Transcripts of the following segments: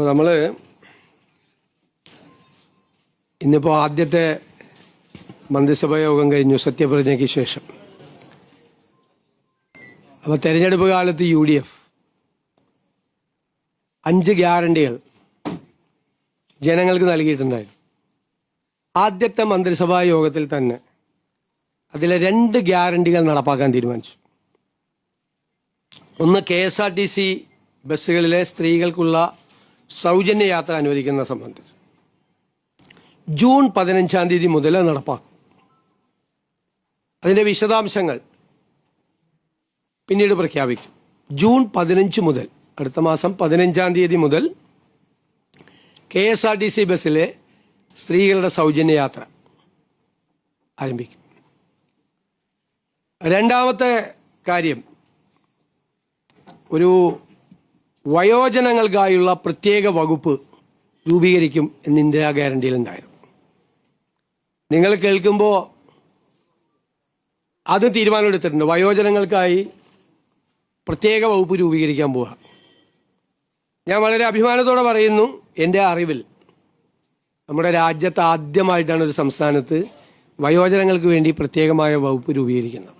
അപ്പോൾ നമ്മൾ ഇന്നിപ്പോൾ ആദ്യത്തെ മന്ത്രിസഭാ യോഗം കഴിഞ്ഞു സത്യപ്രതിജ്ഞയ്ക്ക് ശേഷം. അപ്പോൾ തെരഞ്ഞെടുപ്പ് കാലത്ത് UDF 5 ഗ്യാരണ്ടികൾ ജനങ്ങൾക്ക് നൽകിയിട്ടുണ്ടായിരുന്നു. ആദ്യത്തെ മന്ത്രിസഭാ യോഗത്തിൽ തന്നെ അതിലെ 2 ഗ്യാരണ്ടികൾ നടപ്പാക്കാൻ തീരുമാനിച്ചു. ഒന്ന് KSRTC ബസ്സുകളിലെ സ്ത്രീകൾക്കുള്ള സൗജന്യ യാത്ര അനുവദിക്കുന്ന സംബന്ധിച്ച് ജൂൺ 15-ാം തീയതി മുതൽ നടപ്പാക്കും. അതിൻ്റെ വിശദാംശങ്ങൾ പിന്നീട് പ്രഖ്യാപിക്കും. ജൂൺ 15 മുതൽ, അടുത്ത മാസം 15-ാം തീയതി മുതൽ KSRTC ബസ്സിലെ സ്ത്രീകളുടെ സൗജന്യ യാത്ര ആരംഭിക്കും. രണ്ടാമത്തെ കാര്യം, ഒരു വയോജനങ്ങൾക്കായുള്ള പ്രത്യേക വകുപ്പ് രൂപീകരിക്കും എന്ന് ഇന്ദിരാ ഗ്യാരണ്ടിയിലുണ്ടായിരുന്നു. നിങ്ങൾ കേൾക്കുമ്പോൾ അത് തീരുമാനമെടുത്തിട്ടുണ്ട്. വയോജനങ്ങൾക്കായി പ്രത്യേക വകുപ്പ് രൂപീകരിക്കാൻ പോവുക. ഞാൻ വളരെ അഭിമാനത്തോടെ പറയുന്നു, എൻ്റെ അറിവിൽ നമ്മുടെ രാജ്യത്ത് ആദ്യമായിട്ടാണ് ഒരു സംസ്ഥാനത്ത് വയോജനങ്ങൾക്ക് വേണ്ടി പ്രത്യേകമായ വകുപ്പ് രൂപീകരിക്കുന്നത്.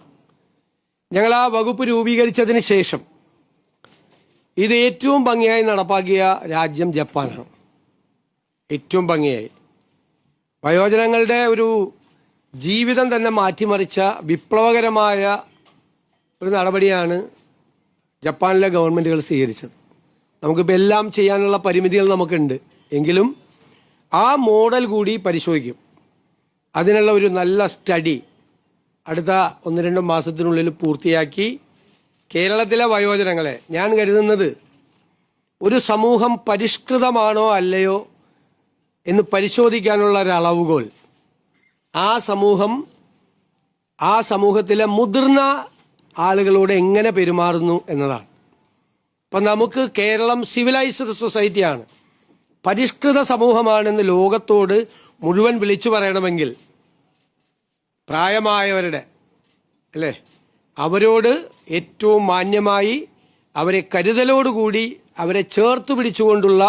ഞങ്ങൾ ആ വകുപ്പ് രൂപീകരിച്ചതിന് ശേഷം ഇത് ഏറ്റവും ഭംഗിയായി നടപ്പാക്കിയ രാജ്യം ജപ്പാനാണ്. ഏറ്റവും ഭംഗിയായി വയോജനങ്ങളുടെ ഒരു ജീവിതം തന്നെ മാറ്റിമറിച്ച വിപ്ലവകരമായ ഒരു നടപടിയാണ് ജപ്പാനിലെ ഗവൺമെൻറ്റുകൾ സ്വീകരിച്ചത്. നമുക്കിപ്പോൾ എല്ലാം ചെയ്യാനുള്ള പരിമിതികൾ നമുക്കുണ്ട്, എങ്കിലും ആ മോഡൽ കൂടി പരിശോധിക്കും. അതിനുള്ള ഒരു നല്ല സ്റ്റഡി അടുത്ത 1-2 മാസത്തിനുള്ളിൽ പൂർത്തിയാക്കി കേരളത്തിലെ വയോജനങ്ങളെ, ഞാൻ കരുതുന്നത് ഒരു സമൂഹം പരിഷ്കൃതമാണോ അല്ലയോ എന്ന് പരിശോധിക്കാനുള്ള ഒരു അളവുകോൽ ആ സമൂഹത്തിലെ മുതിർന്ന ആളുകളോട് എങ്ങനെ പെരുമാറുന്നു എന്നതാണ്. അപ്പം നമുക്ക് കേരളം സിവിലൈസ്ഡ് സൊസൈറ്റിയാണ്, പരിഷ്കൃത സമൂഹമാണെന്ന് ലോകത്തോട് മുഴുവൻ വിളിച്ചു പറയണമെങ്കിൽ പ്രായമായവരുടെ അല്ലേ, അവരോട് ഏറ്റവും മാന്യമായി, അവരെ കരുതലോടുകൂടി, അവരെ ചേർത്ത് പിടിച്ചുകൊണ്ടുള്ള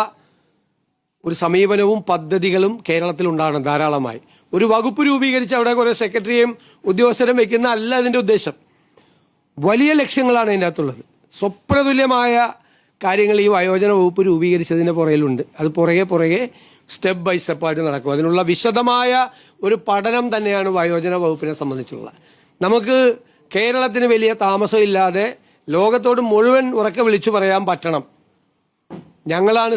ഒരു സമീപനവും പദ്ധതികളും കേരളത്തിലുണ്ടാകണം ധാരാളമായി. ഒരു വകുപ്പ് രൂപീകരിച്ച് അവിടെ കുറേ സെക്രട്ടറിയും ഉദ്യോഗസ്ഥരും വയ്ക്കുന്ന അല്ല അതിൻ്റെ ഉദ്ദേശം. വലിയ ലക്ഷ്യങ്ങളാണ് അതിൻ്റെ അകത്തുള്ളത്. സ്വപ്നതുല്യമായ കാര്യങ്ങൾ ഈ വയോജന വകുപ്പ് രൂപീകരിച്ചതിൻ്റെ പുറകിലുണ്ട്. അത് പുറകെ സ്റ്റെപ്പ് ബൈ സ്റ്റെപ്പായിട്ട് നടക്കും. അതിനുള്ള വിശദമായ ഒരു പഠനം തന്നെയാണ് വയോജന വകുപ്പിനെ സംബന്ധിച്ചുള്ള. നമുക്ക് കേരളത്തിന് വലിയ താമസമില്ലാതെ ലോകത്തോട് മുഴുവൻ ഉറക്കെ വിളിച്ചു പറയാൻ പറ്റണം, ഞങ്ങളാണ്